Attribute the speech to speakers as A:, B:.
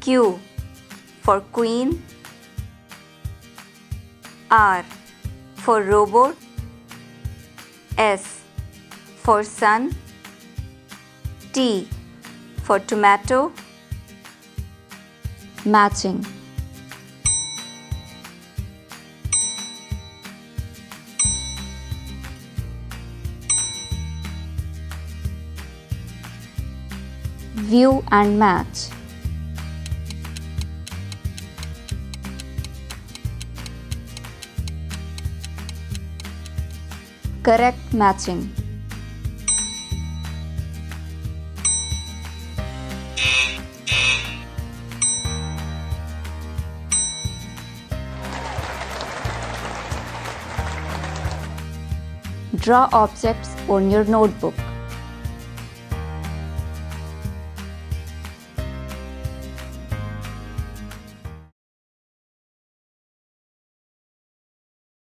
A: Q for queen, R for robot, S for sun, T for tomato. Matching. View and match. Correct matching. Draw objects on your notebook.